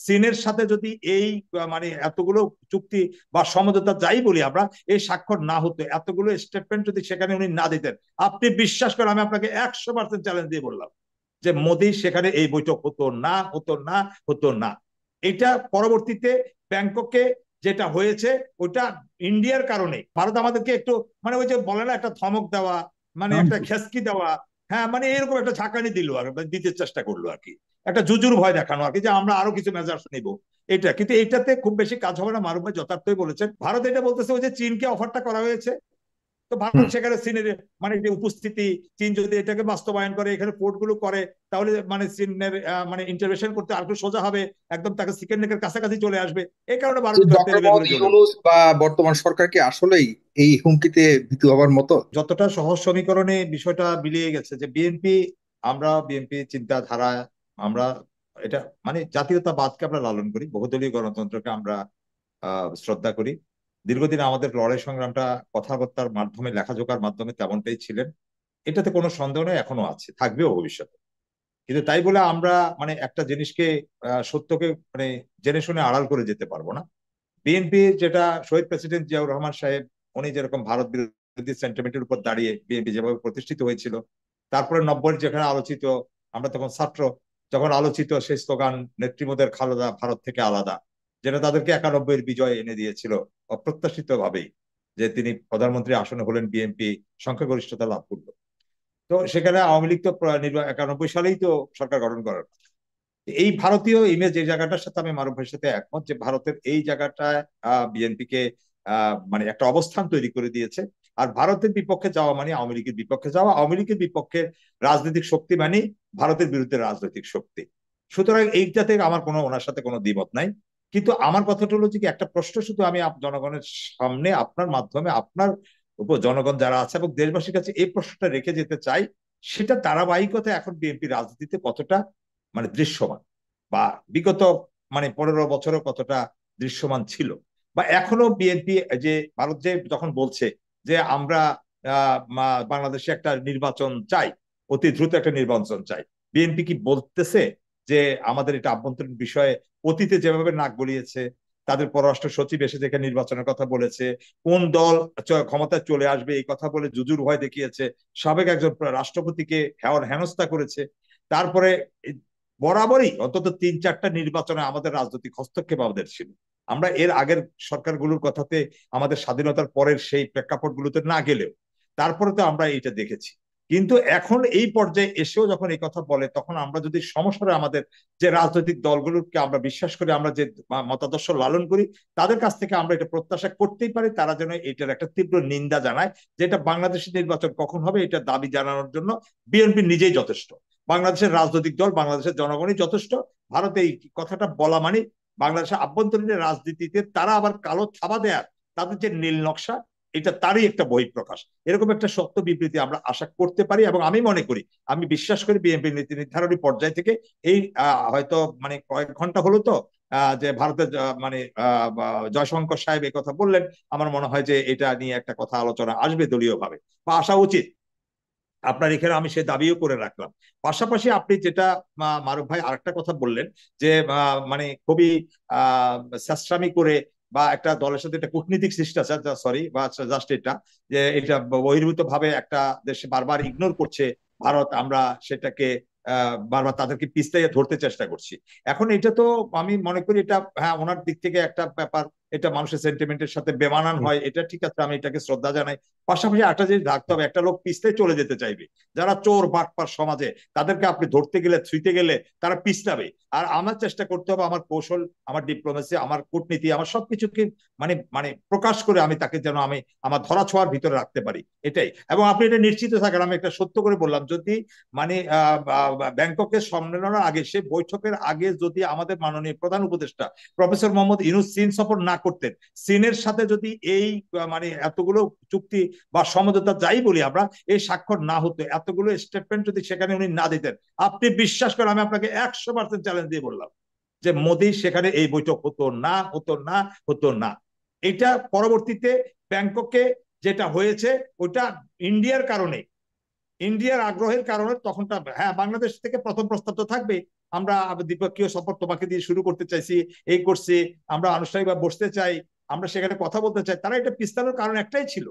চীনের সাথে যদি এই মানে এতগুলো চুক্তি বা সমঝোতা যাই বলি আমরা, এই স্বাক্ষর না হতো, এতগুলো স্টেটমেন্ট যদি সেখানে উনি না দিতেন, আপনি বিশ্বাস করেন, আমি আপনাকে 100% চ্যালেঞ্জ দিয়ে বললাম যে মোদি সেখানে এই বৈঠক হতো না, হতো না, হতো না। এটা পরবর্তীতে ব্যাংককে যেটা হয়েছে ওটা ইন্ডিয়ার কারণে। ভারত আমাদেরকে একটু মানে ওই যে বলে না একটা ধমক দেওয়া, মানে একটা খেসকি দেওয়া, হ্যাঁ মানে এরকম একটা ঝাঁকানি দিল আর দিতে চেষ্টা করলো আর কি, একটা জুজুর ভয় দেখানো আর কি, যে আমরা আরো কিছু মেজার্স নিব। এটা কিন্তু এইটাতে খুব বেশি কাজ হবে না। মারুফ ভাই যথার্থই বলেছেন। ভারত এটা বলতেছে ওই যে চীনকে অফারটা করা হয়েছে, তো ভারত হুম। সেখানে চীনের মানে যে উপস্থিতি, চীন যদি এটাকে বাস্তবায়ন করে, এখানে পোর্ট গুলো করে, তাহলে মানে চীনের মানে ইন্টারভেনশন করতে আর একটু সোজা হবে, একদম তাকে চিকেন নেকের কাছাকাছি চলে আসবে। এই কারণে ভারত ডক্টর তেলে বেগুনে মোহাম্মদ জ্বলে উঠবে। ইউনূস বা বর্তমান সরকার কি আসলেই এই হুমকিতে ভীতু হবার মতো? যতটা সহজ সমীকরণে বিষয়টা মিলিয়ে গেছে যে বিএনপি, আমরা বিএনপি চিন্তাধারা, আমরা এটা মানে জাতীয়তাবাদকে আমরা লালন করি, বহুদলীয় গণতন্ত্রকে আমরা শ্রদ্ধা করি। দীর্ঘদিন আমাদের লড়াই সংগ্রামটা কথাবার্তার মাধ্যমে, লেখাজোকার মাধ্যমে তেমনটাই ছিলেন। এটাতে কোনো সন্দেহ নেই, এখনো আছে, থাকবেও ভবিষ্যতে। কিন্তু তাই বলে আমরা মানে একটা জিনিসকে সত্যকে মানে জেনে শুনে আড়াল করে যেতে পারবো না। বিএনপি যেটা শহীদ প্রেসিডেন্ট জিয়াউর রহমান সাহেব, উনি যেরকম ভারত বিরোধী সেন্টিমেন্টের উপর দাঁড়িয়ে বিএনপি যেভাবে প্রতিষ্ঠিত হয়েছিল, তারপরে 90 যেখানে আলোচিত, আমরা তখন ছাত্র, যখন আলোচিত সেই স্লোগান নেত্রীমোদের খালেদা ভারত থেকে আলাদা, যেটা তাদেরকে 91-এর বিজয় এনে দিয়েছিল অপ্রত্যাশিত ভাবেই, যে তিনি প্রধানমন্ত্রী আসনে হলেন, বিএনপি সংখ্যাগরিষ্ঠতা লাভ করলো। তো সেখানে আওয়ামী লীগ তো 91 সালেই তো সরকার গঠন করার কথা। এই ভারতীয় ইমেজ, এই জায়গাটার সাথে আমি মারুফ ভাইয়ের সাথে একমত যে ভারতের এই জায়গাটায় বিএনপি কে মানে একটা অবস্থান তৈরি করে দিয়েছে। আর ভারতের বিপক্ষে যাওয়া মানে আওয়ামী লীগের বিপক্ষে যাওয়া, আওয়ামী লীগের বিপক্ষে রাজনৈতিক শক্তি মানে ভারতের বিরুদ্ধে রাজনৈতিক শক্তি। সুতরাং এইটাতে আমার কোনো, ওনার সাথে কোনো দ্বিমত নাই। কিন্তু আমার কথাটা হলো যে কি, একটা প্রশ্ন শুধু আমি জনগণের সামনে আপনার মাধ্যমে, আপনার উপর জনগণ যারা আছে এবং দেশবাসীর কাছে এই প্রশ্নটা রেখে যেতে চাই, সেটা ধারাবাহিকতা এখন বিএনপি রাজনীতিতে কতটা মানে দৃশ্যমান, বা বিগত মানে 15 বছরও কতটা দৃশ্যমান ছিল, বা এখনো বিএনপি যে ভারত যে যখন বলছে যে আমরা বাংলাদেশে একটা নির্বাচন চাই, অতি দ্রুত একটা নির্বাচন চাই, বিএনপি কি বলতেছে যে আমাদের এটা আভ্যন্তরীণ বিষয়ে অতীতে যেভাবে নাক গলিয়েছে, তাদের পররাষ্ট্র সচিব এসে যেখানে নির্বাচনের কথা বলেছে, কোন দল ক্ষমতায় চলে আসবে এই কথা বলে জুজুর ভয় দেখিয়েছে, সাবেক একজন রাষ্ট্রপতিকে হেনস্থা করেছে, তারপরে বরাবরই অন্তত 3-4টা নির্বাচনে আমাদের রাজনৈতিক হস্তক্ষেপ আমাদের ছিল। আমরা এর আগের সরকারগুলোর কথাতে আমাদের স্বাধীনতার পরের সেই প্রেক্ষাপটগুলোতে না গেলেও তারপরে তো আমরা এটা দেখেছি। কিন্তু এখন এই পর্যায়ে এসেও যখন এই কথা বলে, তখন আমরা যদি সমস্যারে আমাদের যে রাজনৈতিক দলগুলোকে আমরা বিশ্বাস করি, আমরা যে মতাদর্শ লালন করি, তাদের কাছ থেকে আমরা এটা প্রত্যাশা করতেই পারি তারা যেন এটার একটা তীব্র নিন্দা জানায়, যেটা বাংলাদেশের নির্বাচন কখন হবে এটা দাবি জানানোর জন্য বিএনপি নিজেই যথেষ্ট, বাংলাদেশের রাজনৈতিক দল, বাংলাদেশের জনগণই যথেষ্ট। ভারতে এই কথাটা বলা মানে বাংলাদেশের আভ্যন্তরীণ রাজনীতিতে তারা আবার কালো থাবা দেয়ার, তাদের যে নীল নকশা, এটা তারই একটা বহিঃপ্রকাশ। এরকম একটা সত্য বিবৃতি আমরা আশা করতে পারি, এবং আমি মনে করি, আমি বিশ্বাস করি বিএনপি নীতি নির্ধারণী পর্যায় থেকে এই হয়তো মানে কয়েক ঘন্টা হলো তো যে ভারতের মানে জয়শঙ্কর সাহেব এই কথা বললেন, আমার মনে হয় যে এটা নিয়ে একটা কথা আলোচনা আসবে দলীয় ভাবে, বা আসা উচিত। আপনার এখানে আমি সে দাবিও করে রাখলাম। পাশাপাশি আপনি যেটা মারুফ ভাই আরেকটা কথা বললেন, যে মানে খুবই স্যাস্ট্রামি করে বা একটা দলের সাথে একটা কূটনীতিক শিষ্টাচার, সরি বা জাস্ট এটা, যে এটা বহির্ভূত ভাবে একটা দেশে বারবার ইগনোর করছে ভারত, আমরা সেটাকে বারবার তাদেরকে পিছলে ধরতে চেষ্টা করছি। এখন এটা তো আমি মনে করি এটা, হ্যাঁ ওনার দিক থেকে একটা ব্যাপার, এটা মানুষের সেন্টিমেন্টের সাথে বেমানান হয়, এটা ঠিক আছে, আমি এটাকে শ্রদ্ধা জানাই। পাশাপাশি একটা জিনিস রাখতে হবে, একটা লোক পিছলে চলে যেতে চাইবে, যারা চোর বাটপার সমাজে, তাদেরকে আপনি ধরতে গেলে, ছুঁইতে গেলে তারা পিছলাবে। আর আমার চেষ্টা করতে হবে আমার কৌশল, আমার ডিপ্লোমেসি, আমার কূটনীতি, আমার সবকিছুকে মানে মানে প্রকাশ করে আমি তাকে যেন আমি আমার ধরা ছোঁয়ার ভিতরে রাখতে পারি, এটাই। এবং আপনি এটা নিশ্চিত থাকেন, আমি একটা সত্য করে বললাম, যদি মানে ব্যাংককের সম্মেলনের আগে, সে বৈঠকের আগে যদি আমাদের মাননীয় প্রধান উপদেষ্টা প্রফেসর মোহাম্মদ ইউনূস চীন সফর না করতেন, চীনের সাথে যদি এই মানে এতগুলো চুক্তি বা সমঝোতা যাই বলি আমরা, এই স্বাক্ষর না হতো, এতগুলো স্টেটমেন্ট যদি সেখানে উনি না দিতেন, আপনি বিশ্বাস করেন, আমি আপনাকে 100% চ্যালেঞ্জ দিয়ে বললাম যে মোদি সেখানে এই বৈঠক হতো না, হতো না, হতো না। এটা পরবর্তীতে ব্যাংককে যেটা হয়েছে ওটা ইন্ডিয়ার কারণে, ইন্ডিয়ার আগ্রহের কারণে তখনটা, হ্যাঁ বাংলাদেশ থেকে প্রথম প্রস্তাব তো থাকবে, আমরা দ্বিপক্ষীয় সফর তোমাকে দিয়ে শুরু করতে চাইছি, এই করছি, আমরা আনুষ্ঠানিকভাবে বসতে চাই, আমরা সেখানে কথা বলতে চাই, তারা এটা পিছানোর কারণ একটাই ছিল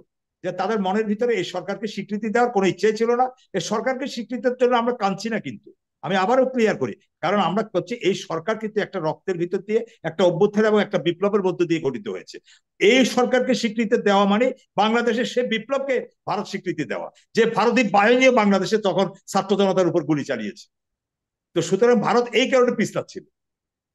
যে তাদের মনের ভিতরে এই সরকারকে স্বীকৃতি দেওয়ার কোনো ইচ্ছাই ছিল না। এই সরকারকে স্বীকৃতির জন্য আমরা কাঁদছি না, কিন্তু আমি আবারও ক্লিয়ার করি, কারণ আমরা করছি এই সরকার কিন্তু একটা রক্তের ভিতর দিয়ে, একটা অভ্যুত্থান এবং একটা বিপ্লবের মধ্য দিয়ে গঠিত হয়েছে। এই সরকারকে স্বীকৃতি দেওয়া মানে বাংলাদেশের সে বিপ্লবকে ভারত স্বীকৃতি দেওয়া, যে ভারতীয় বাহিনীও বাংলাদেশে তখন ছাত্র জনতার উপর গুলি চালিয়েছে। তো সুতরাং ভারত এই কারণে পিছলাচ্ছিল।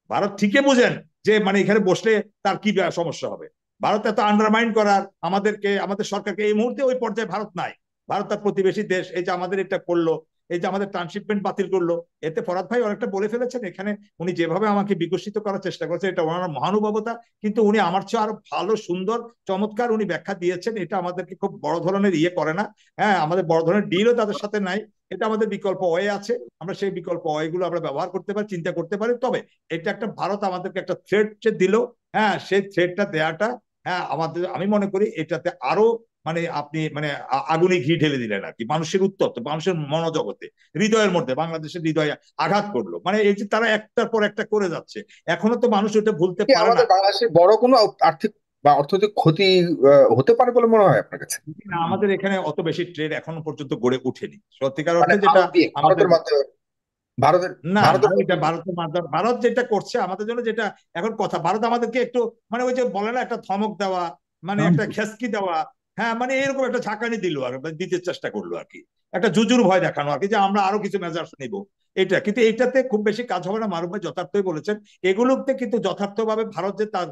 ভারত ঠিকই বুঝেন যে এখানে বসলে তার কি সমস্যা হবে। ভারত এত আন্ডারমাইন করার আমাদেরকে, আমাদের সরকারকে, এই মুহূর্তে ওই পর্যায়ে ভারত নাই। ভারত তার প্রতিবেশী দেশ, এই যে আমাদের এটা করলো, এই যে আমাদের ট্রান্সশিপমেন্ট বাতিল করলো, এতে ফরাদ ভাই অনেকটা বলে ফেলেছেন এখানে। উনি যেভাবে আমাকে বিকশিত করার চেষ্টা করেছেন, এটা ওনার মহানুভবতা, কিন্তু উনি আমার চেয়ে আরো ভালো, সুন্দর, চমৎকার উনি ব্যাখ্যা দিয়েছেন। এটা আমাদেরকে খুব বড় ধরনের করে না। হ্যাঁ, আমাদের বড় ধরনের ডিলও তাদের সাথে নাই। এটা আমাদের বিকল্প ওয়ে আছে, আমরা সেই বিকল্প ওয়ে গুলো আমরা ব্যবহার করতে পারি, চিন্তা করতে পারি। তবে এটা একটা ভারত আমাদেরকে একটা থ্রেড দিল। হ্যাঁ, সেই থ্রেডটা দেয়াটা, হ্যাঁ, আমাদের, আমি মনে করি এটাতে আরো আপনি আগুনে ঘি ঢেলে দিলেন আর কি, মানুষের উত্তপ্ত, মানুষের মনোজগতে, হৃদয়ের মধ্যে, বাংলাদেশের হৃদয়ে আঘাত করলো। এই যে তারা একটার পর একটা করে যাচ্ছে, এখনো তো মানুষ ওটা ভুলতে কি পারে না। আমাদের বাংলাদেশের বড় কোনো আর্থিক বা অর্থনৈতিক ক্ষতি হতে পারে বলে মনে হয় আপনার কাছে? আমাদের এখানে অত বেশি ট্রেড এখনো পর্যন্ত গড়ে ওঠেনি সত্যিকার মানে অর্থে, যেটা ভারত দিয়ে, আমাদের। ভারতের মাধ্যমে, ভারতের না না, ভারতের এটা ভারতের মাধ্যমে, ভারত যেটা করছে আমাদের জন্য, যেটা এখন কথা, ভারত আমাদেরকে একটু ওই যে বলে না, একটা ধমক দেওয়া, একটা খেসকি দেওয়া, হ্যাঁ, এরকম একটা ঝাঁকানি দিল আর দিতে চেষ্টা করলো আর কি, একটা জুজুর ভয় দেখানো আর কি, যে আমরা আরো কিছু মেজার্স নিব। এটা কিন্তু, এইটাতে খুব বেশি কাজ হবে না। মারুফ ভাই যথার্থই বলেছেন, এগুলোতে কিন্তু যথার্থভাবে ভারত যে তার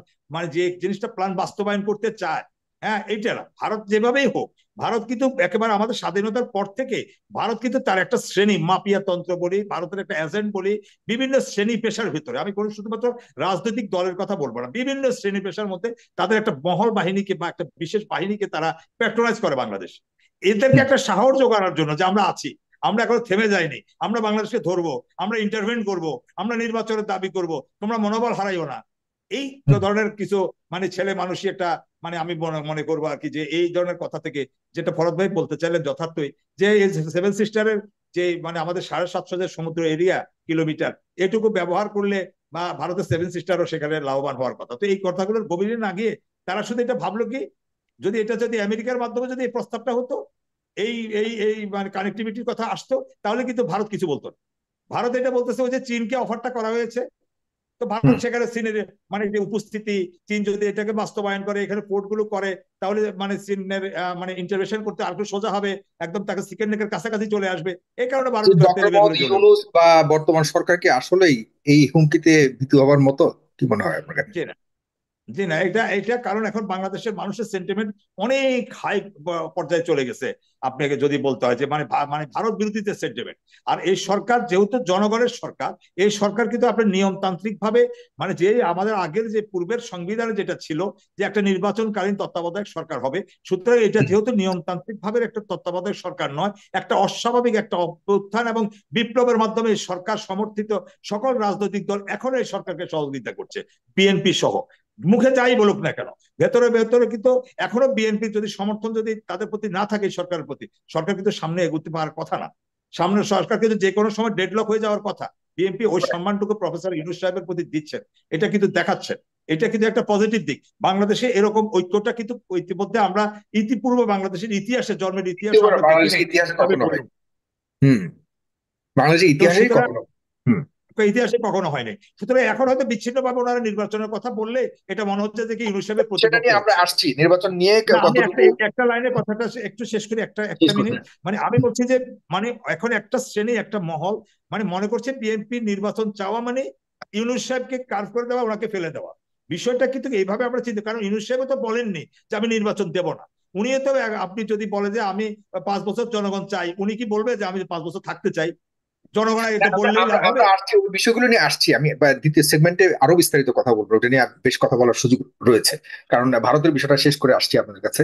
যে জিনিসটা প্ল্যান বাস্তবায়ন করতে চায়, হ্যাঁ, এইটা না, ভারত যেভাবেই হোক, ভারত কিন্তু একেবারে আমাদের স্বাধীনতার পর থেকে ভারত কিন্তু তার একটা শ্রেণী, মাফিয়া তন্ত্র বলি, ভারতের একটা এজেন্ট বলি, বিভিন্ন শ্রেণী পেশার ভিতরে, আমি কোনো শুধুমাত্র রাজনৈতিক দলের কথা বলবো না, বিভিন্ন শ্রেণী পেশার মধ্যে তাদের একটা মহল বাহিনীকে বা একটা বিশেষ বাহিনীকে তারা প্যাট্রোনাইজ করে বাংলাদেশ। এদেরকে একটা সাহস জোগানোর জন্য যে আমরা আছি, আমরা এখন থেমে যাইনি, আমরা বাংলাদেশকে ধরবো, আমরা ইন্টারভেন করব, আমরা নির্বাচনের দাবি করব, তোমরা মনোবল হারাইও না। এই ধরনের কিছু ছেলে মানুষই একটা, আমি মনে করবো আর কি, যে এই ধরনের কথা থেকে, যেটা ফরদ ভাই বলতে চাইলেন যথার্থই, যে সেভেন সিস্টারের যে আমাদের 750 যে সমুদ্র এরিয়া কিলোমিটার, এটুকু ব্যবহার করলে বা ভারতের সেভেন সিস্টারও সেখানে লাভবান হওয়ার কথা। তো এই কথাগুলোর গভীরে না গিয়ে তারা শুধু এটা ভাবলো কি, যদি আমেরিকার মাধ্যমে যদি এই প্রস্তাবটা হতো, এই এই এই কানেক্টিভিটির কথা আসতো, তাহলে কিন্তু ভারত কিছু বলতো না। ভারত এটা বলতেছে ওই যে চীনকে অফারটা করা হয়েছে, তো ভারত সেখানে চীনের যে উপস্থিতি, চীন যদি এটাকে বাস্তবায়ন করে, এখানে পোর্ট গুলো করে, তাহলে চীনের ইন্টারভেনশন করতে আর একটু সোজা হবে, একদম তাকে চিকেন নেকের কাছাকাছি চলে আসবে। এই কারণে ভারত ডক্টর তেরে মোহাম্মদ বেগুনে চলে। ইউনূস বা বর্তমান সরকার কি আসলেই এই হুমকিতে ভীতু হবার মতো? কি মনে হয় আপনার কাছে? জি না, জি না, এটা এটা কারণ এখন বাংলাদেশের মানুষের সেন্টিমেন্ট অনেক হাই পর্যায়ে চলে গেছে। আপনাকে যদি বলতে হয় যে ভারত বিরোধীতে সেন্টিমেন্ট। আর এই সরকার যেহেতু জনগণের সরকার, এই সরকার কিন্তু আপনার নিয়মতান্ত্রিক ভাবে, যে আমাদের আগের যে পূর্বের সংবিধানে যেটা ছিল, যে একটা নির্বাচনকালীন তত্ত্বাবধায়ক সরকার হবে, সুতরাং এটা যেহেতু নিয়মতান্ত্রিক ভাবে একটা তত্ত্বাবধায়ক সরকার নয়, একটা অস্বাভাবিক একটা অভ্যুত্থান এবং বিপ্লবের মাধ্যমে সরকার সমর্থিত সকল রাজনৈতিক দল এখন এই সরকারকে সহযোগিতা করছে, বিএনপি সহ। মুখে যাই বলুক না কেন, ভেতরে ভেতরে কিন্তু এখনো বিএনপি যদি সমর্থন যদি তাদের প্রতি না থাকে, সরকারের প্রতি, সরকার কিন্তু সামনে এগোতে পারার কথা না। সামনে সরকার কিন্তু যে কোনো সময় ডেডলক হয়ে যাওয়ার কথা। বিএনপি ওই সম্মানটুকু প্রফেসর ইউনূস সাহেবের প্রতি দিচ্ছেন, এটা কিন্তু দেখাচ্ছেন। এটা কিন্তু একটা পজিটিভ দিক। বাংলাদেশে এরকম ঐক্যটা কিন্তু ইতিমধ্যে আমরা ইতিপূর্বে বাংলাদেশের ইতিহাসে, জন্মের ইতিহাসে আমরা দেখি বাংলাদেশের নাই ইতিহাসে এভাবে কখনো হয়। বলুন। হম। বাংলাদেশের তো ইতিহাসেই সুতরাং কখনো। হম। ইতিহাসে কখনো হয়নি। সুতরাং এখন হয়তো বিচ্ছিন্ন ভাবে ওনারা নির্বাচনের কথা বললে এটা মনে হচ্ছে যে কি ইউনূস সাহেবের সেটা প্রতিপক্ষ নিয়ে আমরা হচ্ছে। আসছি, নির্বাচন নিয়ে না, আমি একটা কতটুকু একটা লাইনের কথাটা একটু শেষ করি, একটা শেষ একটা করতে মিনিট। হয়। আমি বলছি যে এখন একটা শ্রেণী, একটা মহল মনে করছে বিএনপি নির্বাচন চাওয়া ইউনূস সাহেবকে কার্ভ করে দেওয়া, ওনাকে ফেলে দেওয়া। বিষয়টা কিন্তু এইভাবে আমরা চিন্তা, কারণ ইউনূস সাহেব তো বলেননি যে আমি নির্বাচন দেব না। উনি তো, আপনি যদি বলে যে আমি 5 বছর জনগণ চাই, উনি কি বলবে যে আমি 5 বছর থাকতে চাই? জনগণ এটা আমরা বললেই আমরা লাভ হবে? আমরা আসছি, ওই বিষয়গুলো নিয়ে আসছি। আমি দ্বিতীয় সেগমেন্টে আরো বিস্তারিত কথা বলবো, ওটা নিয়ে বেশ কথা বলার সুযোগ রয়েছে, কারণ ভারতের বিষয়টা শেষ করে আসছি আপনাদের কাছে।